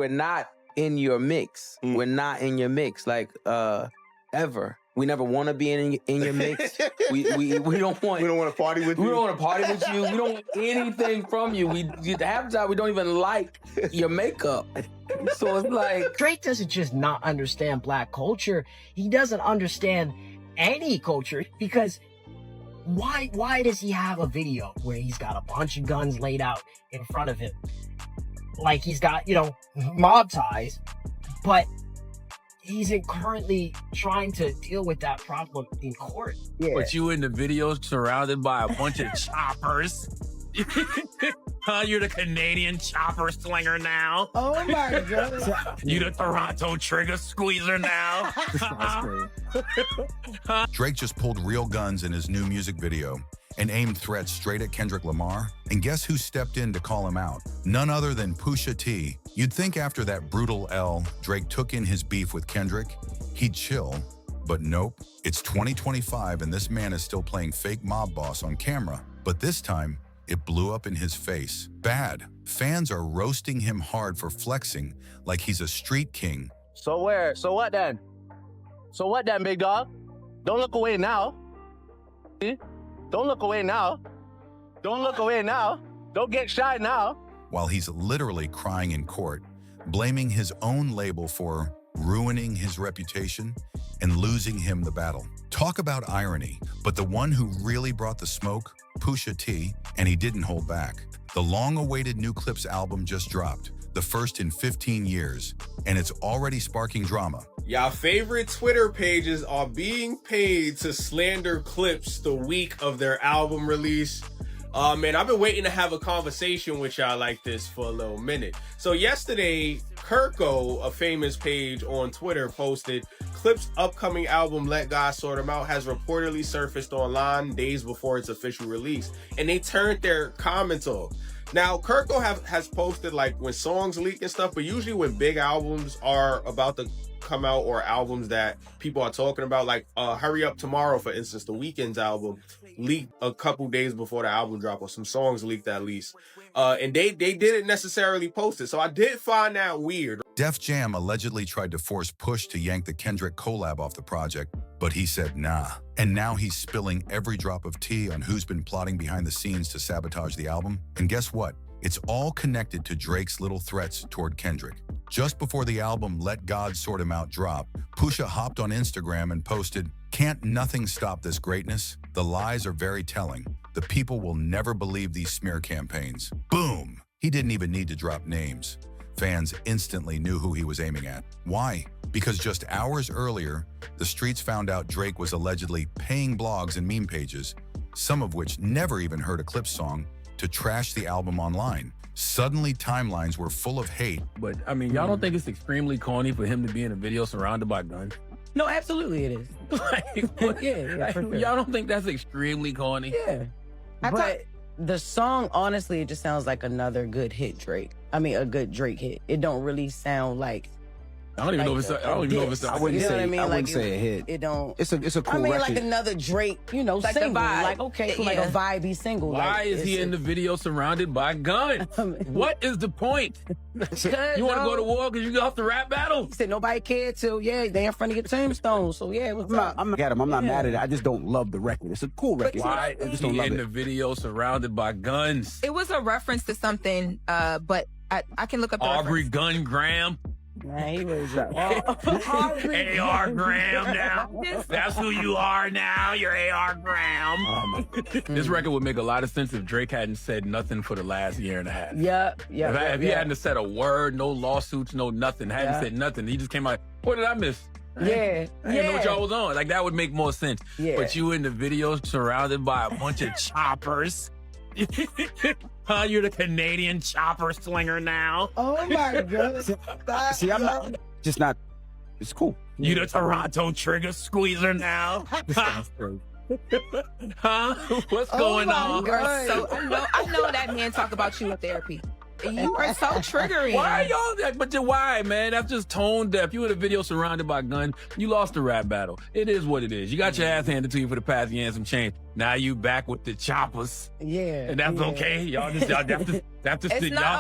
we're not in your mix. We're not in your mix, like ever. We never want to be in your mix. We don't want. We don't want to party with you. We don't want to party with you. We don't want anything from you. Half the time we don't even like your makeup. So it's like Drake doesn't just not understand black culture. He doesn't understand any culture because why does he have a video where he's got a bunch of guns laid out in front of him? Like he's got, mob ties, but he's currently trying to deal with that problem in court. Yeah. But you in the video surrounded by a bunch of choppers. You're the Canadian chopper slinger now. Oh my God. You the Toronto trigger squeezer now. Drake just pulled real guns in his new music video and aimed threats straight at Kendrick Lamar. And guess who stepped in to call him out? None other than Pusha T. You'd think after that brutal L Drake took in his beef with Kendrick, he'd chill. But nope, it's 2025 and this man is still playing fake mob boss on camera. But this time, it blew up in his face. Bad. Fans are roasting him hard for flexing like he's a street king. So what then? So what then, big dog? Don't look away now. Don't look away now. Don't look away now. Don't get shy now. While he's literally crying in court, blaming his own label for ruining his reputation and losing him the battle. Talk about irony, but the one who really brought the smoke, Pusha T, and he didn't hold back. The long-awaited New Clips album just dropped, the first in 15 years, and it's already sparking drama. Y'all favorite Twitter pages are being paid to slander Clips the week of their album release. Man, I've been waiting to have a conversation with y'all like this for a little minute. So yesterday, Kirko, a famous page on Twitter, posted Clips' upcoming album, Let God Sort 'Em Out, has reportedly surfaced online days before its official release. And they turned their comments off. Now, Kirko has posted like when songs leak and stuff, but usually when big albums are about to come out or albums that people are talking about, like Hurry Up Tomorrow, for instance, The Weeknd's album leaked a couple days before the album drop, or some songs leaked at least. And they didn't necessarily post it. So I did find that weird. Def Jam allegedly tried to force Push to yank the Kendrick collab off the project, but he said nah. And now he's spilling every drop of tea on who's been plotting behind the scenes to sabotage the album. And guess what? It's all connected to Drake's little threats toward Kendrick. Just before the album Let God Sort 'Em Out dropped, Pusha hopped on Instagram and posted, "Can't nothing stop this greatness? The lies are very telling. The people will never believe these smear campaigns." Boom! He didn't even need to drop names. Fans instantly knew who he was aiming at. Why? Because just hours earlier, the streets found out Drake was allegedly paying blogs and meme pages, some of which never even heard a Clips song, to trash the album online. Suddenly, timelines were full of hate. But, I mean, y'all don't think it's extremely corny for him to be in a video surrounded by guns? No, absolutely it is. Y'all don't think that's extremely corny? Yeah. But the song, honestly, it just sounds like another good hit Drake. I mean, a good Drake hit. It don't really sound like... I don't even know if it's... I wouldn't say a hit. It don't... It's a cool I mean, record. like another Drake, single. Like, okay, like a vibey single. Why is he in the video surrounded by guns? What is the point? You want to go to war because you got off the rap battle? He said nobody cared till, they in front of your tombstone. So, I'm not mad at it. I just don't love the record. It's a cool record. Why is he in the video surrounded by guns? It was a reference to something, but I can look up the Aubrey reference. Gun Graham. Nah, he was A.R. Graham now. That's who you are now. You're A.R. Graham. This record would make a lot of sense if Drake hadn't said nothing for the last year and a half. If he hadn't said a word, no lawsuits, no nothing, hadn't said nothing, he just came out, what did I miss? I didn't know what y'all was on. Like, that would make more sense. Yeah. But you in the video surrounded by a bunch of choppers. You're the Canadian chopper slinger now. Oh my God. See, I'm not, it's cool. You the Toronto trigger squeezer now. What's going on? You are so, I know that man talk about you in therapy. You are so triggering. Why y'all? But why, man? That's just tone deaf. You in a video surrounded by guns. You lost the rap battle. It is what it is. You got your ass handed to you for the past year and some change. Now you back with the choppers. Yeah. And that's okay. Y'all just y'all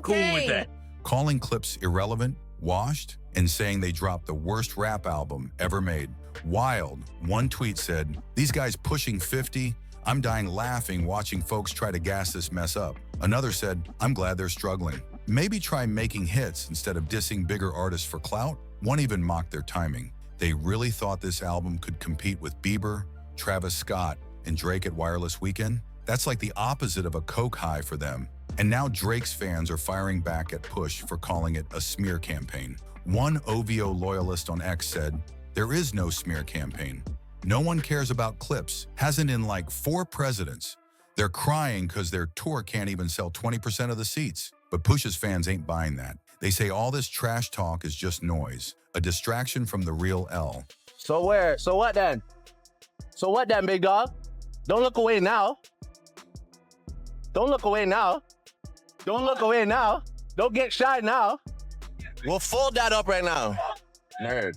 cool with that. calling clips irrelevant, washed, and saying they dropped the worst rap album ever made. Wild. One tweet said, "These guys pushing 50, I'm dying laughing watching folks try to gas this mess up." Another said, "I'm glad they're struggling. Maybe try making hits instead of dissing bigger artists for clout." One even mocked their timing. They really thought this album could compete with Bieber, Travis Scott, and Drake at Wireless Weekend? That's like the opposite of a coke high for them. And now Drake's fans are firing back at Push for calling it a smear campaign. One OVO loyalist on X said, "There is no smear campaign. No one cares about clips, hasn't in like 4 presidents. They're crying because their tour can't even sell 20% of the seats." But Push's fans ain't buying that. They say all this trash talk is just noise, a distraction from the real L. So what then? So what then, big dog? Don't look away now. Don't look away now. Don't look away now. Don't get shy now. We'll fold that up right now. Nerd.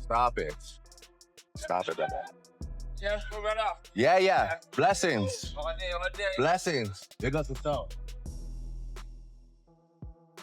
Stop it. Stop it, brother. Yeah, move right off. Yeah. Blessings. On a day. Blessings. Big up the song.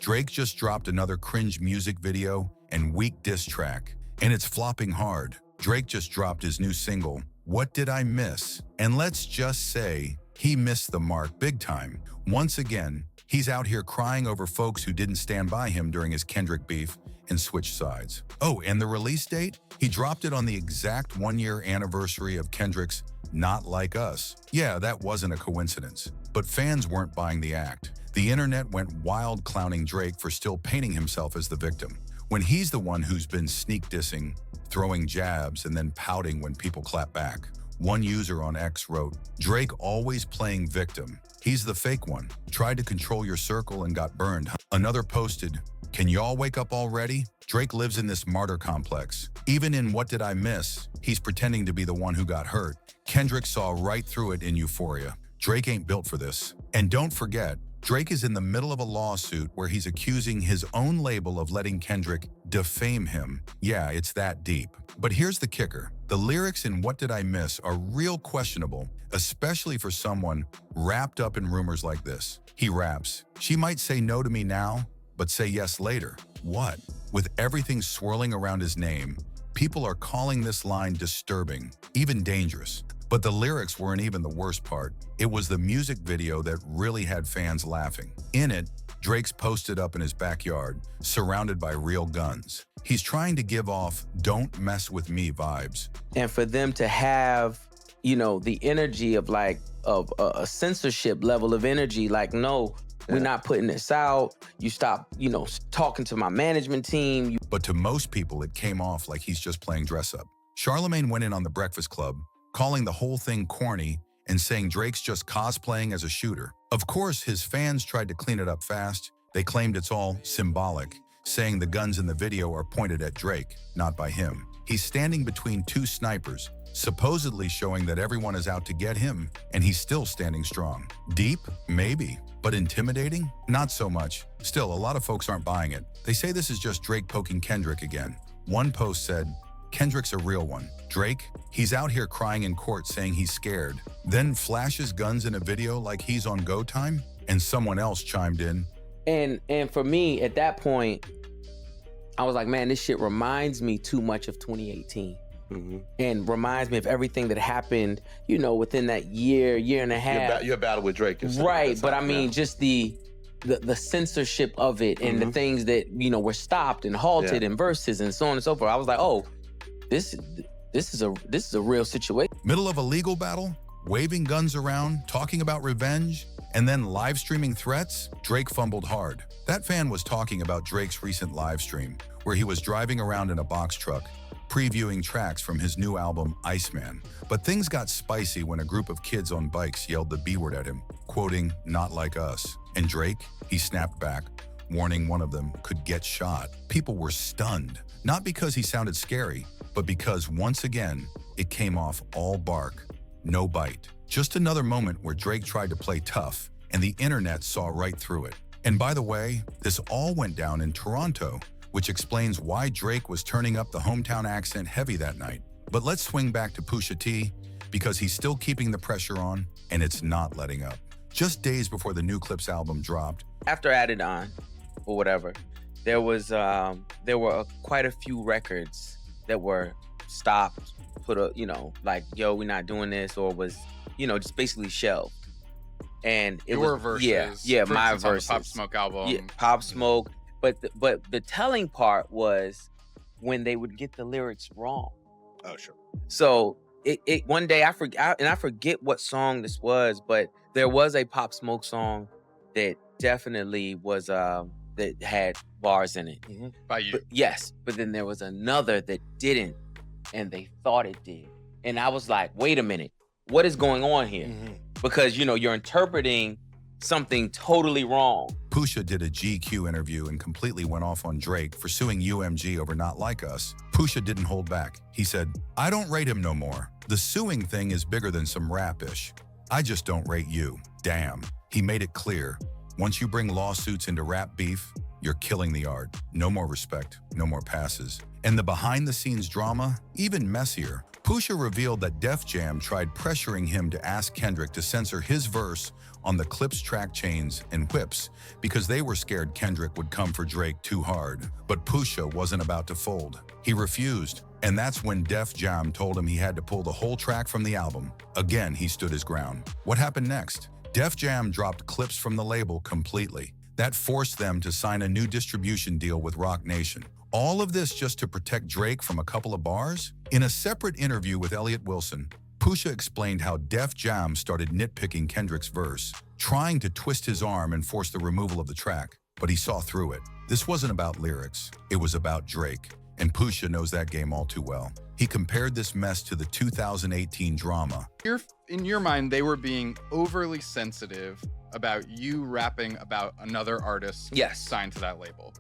Drake just dropped another cringe music video and weak diss track, and it's flopping hard. Drake just dropped his new single, "What Did I Miss?" And let's just say, he missed the mark big time. Once again, he's out here crying over folks who didn't stand by him during his Kendrick beef and switched sides. Oh, and the release date? He dropped it on the exact 1-year anniversary of Kendrick's Not Like Us. Yeah, that wasn't a coincidence. But fans weren't buying the act. The internet went wild clowning Drake for still painting himself as the victim, when he's the one who's been sneak dissing, throwing jabs, and then pouting when people clap back. One user on X wrote, "Drake always playing victim. He's the fake one. Tried to control your circle and got burned." Another posted, "Can y'all wake up already? Drake lives in this martyr complex. Even in What Did I Miss, he's pretending to be the one who got hurt. Kendrick saw right through it in Euphoria. Drake ain't built for this." And don't forget, Drake is in the middle of a lawsuit where he's accusing his own label of letting Kendrick defame him. Yeah, it's that deep. But here's the kicker. The lyrics in What Did I Miss are real questionable, especially for someone wrapped up in rumors like this. He raps, "She might say no to me now, but say yes later." What? With everything swirling around his name, people are calling this line disturbing, even dangerous. But the lyrics weren't even the worst part. It was the music video that really had fans laughing. In it, Drake's posted up in his backyard, surrounded by real guns. He's trying to give off "don't mess with me" vibes. And for them to have, the energy of a censorship level of energy, like, no, we're not putting this out. You stop, talking to my management team. But to most people, it came off like he's just playing dress up. Charlemagne went in on The Breakfast Club, calling the whole thing corny and saying Drake's just cosplaying as a shooter. Of course, his fans tried to clean it up fast. They claimed it's all symbolic, saying the guns in the video are pointed at Drake, not by him. He's standing between 2 snipers, supposedly showing that everyone is out to get him, and he's still standing strong. Deep? Maybe. But intimidating? Not so much. Still, a lot of folks aren't buying it. They say this is just Drake poking Kendrick again. One post said, "Kendrick's a real one. Drake, he's out here crying in court saying he's scared, then flashes guns in a video like he's on go time?" And someone else chimed in. And for me, at that point, I was like, man, this shit reminds me too much of 2018. Mm-hmm. And reminds me of everything that happened, within that year and a half. Your battle with Drake. Right, but I mean, just the censorship of it and the things that, were stopped and halted and verses and so on and so forth. I was like, oh, this is a real situation. Middle of a legal battle, waving guns around, talking about revenge, and then live streaming threats? Drake fumbled hard. That fan was talking about Drake's recent live stream, where he was driving around in a box truck, previewing tracks from his new album, Iceman. But things got spicy when a group of kids on bikes yelled the B word at him, quoting, "Not like us." And Drake, he snapped back, warning one of them could get shot. People were stunned, not because he sounded scary, but because, once again, it came off all bark, no bite. Just another moment where Drake tried to play tough, and the internet saw right through it. And by the way, this all went down in Toronto, which explains why Drake was turning up the hometown accent heavy that night. But let's swing back to Pusha T, because he's still keeping the pressure on, and it's not letting up. Just days before the new Clips album dropped, after Added On, or whatever, there were quite a few records that were stopped, like, yo, we're not doing this, or was, just basically shelved. And it Your was verses, yeah, for my instance, on the verses. Pop Smoke album. Yeah, Pop Smoke. But the telling part was when they would get the lyrics wrong. Oh, sure. So it one day I forget what song this was, but there was a Pop Smoke song that definitely was that had bars in it. Mm-hmm. By you. But then there was another that didn't, and they thought it did. And I was like, wait a minute, what is going on here? Mm-hmm. Because you're interpreting something totally wrong. Pusha did a GQ interview and completely went off on Drake for suing UMG over Not Like Us. Pusha didn't hold back. He said, I don't rate him no more. The suing thing is bigger than some rap-ish. I just don't rate you. Damn. He made it clear. Once you bring lawsuits into rap beef, you're killing the art. No more respect, no more passes. And the behind-the-scenes drama, even messier. Pusha revealed that Def Jam tried pressuring him to ask Kendrick to censor his verse on the Clips track chains and whips because they were scared Kendrick would come for Drake too hard. But Pusha wasn't about to fold. He refused, and that's when Def Jam told him he had to pull the whole track from the album. Again, he stood his ground. What happened next? Def Jam dropped Clips from the label completely. That forced them to sign a new distribution deal with Roc Nation. All of this just to protect Drake from a couple of bars? In a separate interview with Elliott Wilson, Pusha explained how Def Jam started nitpicking Kendrick's verse, trying to twist his arm and force the removal of the track, but he saw through it. This wasn't about lyrics, it was about Drake, and Pusha knows that game all too well. He compared this mess to the 2018 drama. In your mind, they were being overly sensitive about you rapping about another artist signed to that label.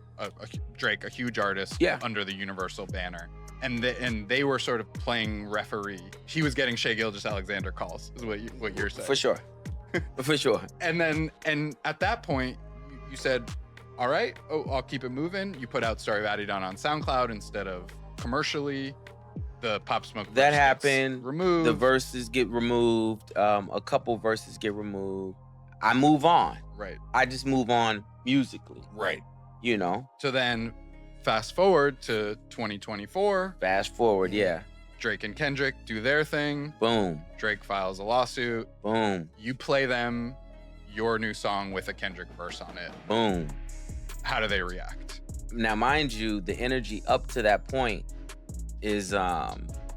Drake, a huge artist under the Universal banner. And they were sort of playing referee. He was getting Shai Gilgeous-Alexander calls, is what you're saying. For sure. For sure. And at that point, you said, all right, I'll keep it moving. You put out Story of Adidon on SoundCloud instead of commercially. The Pop Smoke that happened. Removed. The verses get removed. A couple verses get removed. I move on. Right. I just move on musically. Right. So then fast forward to 2024. Fast forward, yeah. Drake and Kendrick do their thing. Boom. Drake files a lawsuit. Boom. You play them your new song with a Kendrick verse on it. Boom. How do they react? Now, mind you, the energy up to that point is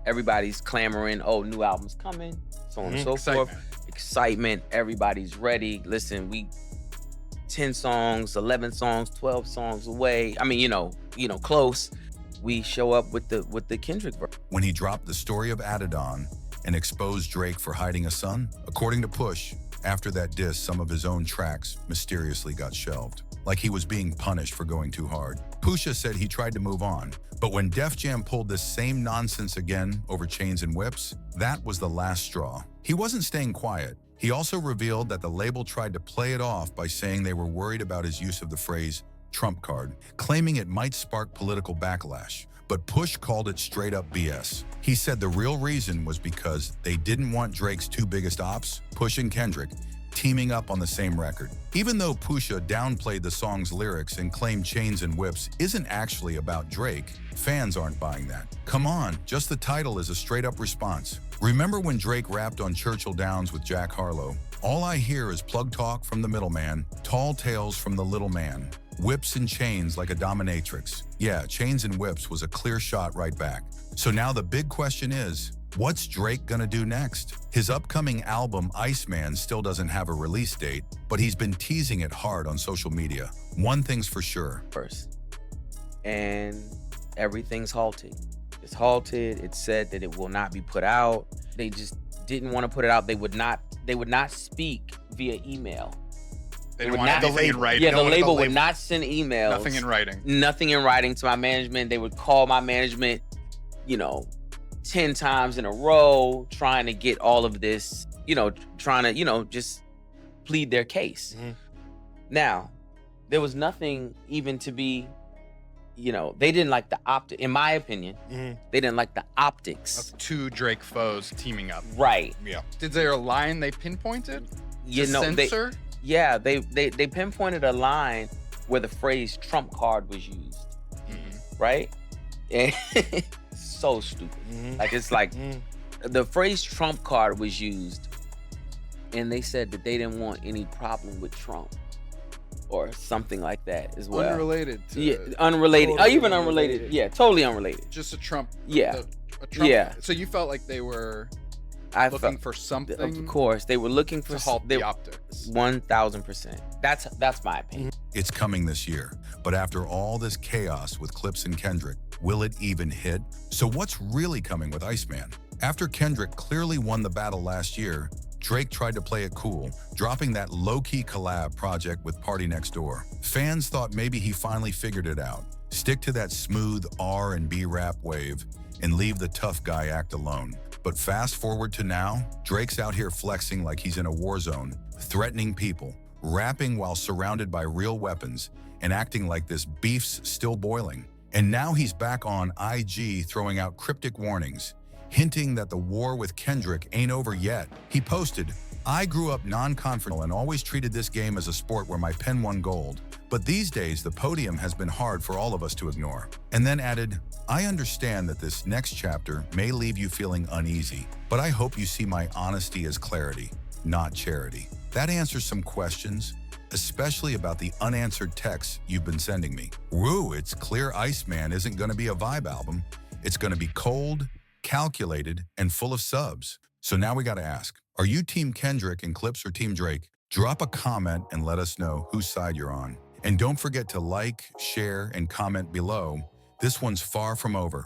everybody's clamoring, oh, new album's coming, so on and so forth. Excitement, everybody's ready. Listen, we 10 songs, 11 songs, 12 songs away. I mean, close. We show up with the Kendrick verse. When he dropped the Story of Adidon and exposed Drake for hiding a son, according to Push, after that diss, some of his own tracks mysteriously got shelved, like he was being punished for going too hard. Pusha said he tried to move on, but when Def Jam pulled this same nonsense again over chains and whips, that was the last straw. He wasn't staying quiet. He also revealed that the label tried to play it off by saying they were worried about his use of the phrase Trump card, claiming it might spark political backlash. But Push called it straight up BS. He said the real reason was because they didn't want Drake's two biggest ops, Push and Kendrick, teaming up on the same record. Even though Pusha downplayed the song's lyrics and claimed Chains and Whips isn't actually about Drake, fans aren't buying that. Come on, just the title is a straight up response. Remember when Drake rapped on Churchill Downs with Jack Harlow? All I hear is plug talk from the middleman, tall tales from the little man, whips and chains like a dominatrix. Yeah, Chains and Whips was a clear shot right back. So now the big question is, what's Drake gonna do next? His upcoming album, Iceman, still doesn't have a release date, but he's been teasing it hard on social media. One thing's for sure. First. And everything's halted. It's halted. It's said that it will not be put out. They just didn't want to put it out. They would not speak via email. They don't want anything in writing. Yeah, the label would not send emails. Nothing in writing. Nothing in writing to my management. They would call my management, 10 times in a row, trying to get all of this, trying to, just plead their case. Mm-hmm. Now, there was nothing even to be, they didn't like the optic, in my opinion, they didn't like the optics. Of two Drake foes teaming up. Right. Yeah. Did there a line they pinpointed? Censor? They pinpointed a line where the phrase Trump card was used, right? And so stupid. Like, it's like the phrase Trump card was used, and they said that they didn't want any problem with Trump or something like that as well. Unrelated to yeah, unrelated. Totally Even unrelated. Yeah, totally unrelated. Just a Trump. Yeah. A Trump. Yeah. So you felt like they were looking for something. Of course, they were looking for to halt the optics. 1,000%. That's my opinion. It's coming this year, but after all this chaos with Clips and Kendrick, will it even hit? So what's really coming with Iceman? After Kendrick clearly won the battle last year, Drake tried to play it cool, dropping that low-key collab project with Party Next Door. Fans thought maybe he finally figured it out. Stick to that smooth R&B rap wave and leave the tough guy act alone. But fast forward to now, Drake's out here flexing like he's in a war zone, threatening people, rapping while surrounded by real weapons, and acting like this beef's still boiling. And now he's back on IG throwing out cryptic warnings, hinting that the war with Kendrick ain't over yet. He posted, "I grew up non-confrontational and always treated this game as a sport where my pen won gold. But these days, the podium has been hard for all of us to ignore." And then added, "I understand that this next chapter may leave you feeling uneasy, but I hope you see my honesty as clarity, not charity." That answers some questions, especially about the unanswered texts you've been sending me. Woo, it's clear Iceman isn't going to be a vibe album. It's going to be cold, calculated, and full of subs. So now we got to ask, are you Team Kendrick and Clips or Team Drake? Drop a comment and let us know whose side you're on. And don't forget to like, share, and comment below. This one's far from over.